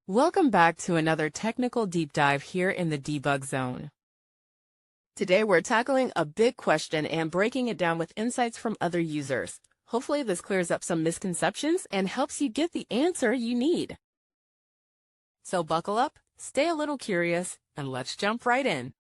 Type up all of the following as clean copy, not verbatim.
Welcome back to another technical deep dive here in the debug zone. Today we're tackling a big question and breaking it down with insights from other users. Hopefully this clears up some misconceptions and helps you get the answer you need. So buckle up, stay a little curious, and let's jump right in.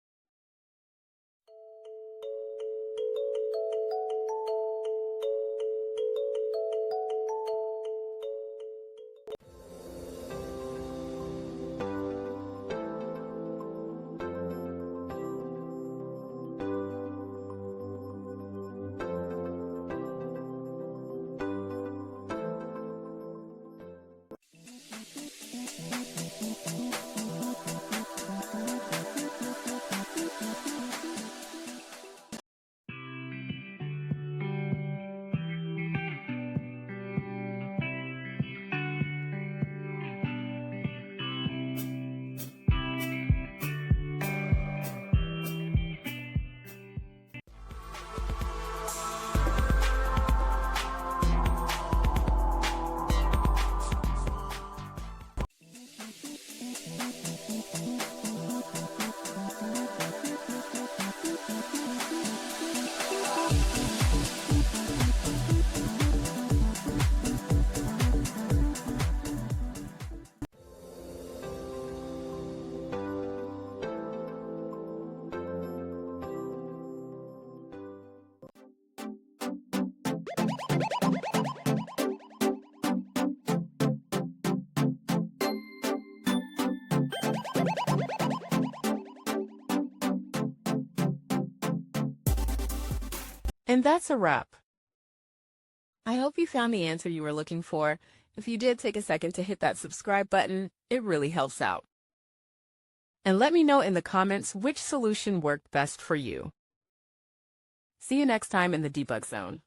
And that's a wrap. I hope you found the answer you were looking for. If you did, take a second to hit that subscribe button. It really helps out. And let me know in the comments which solution worked best for you. See you next time in the debug zone.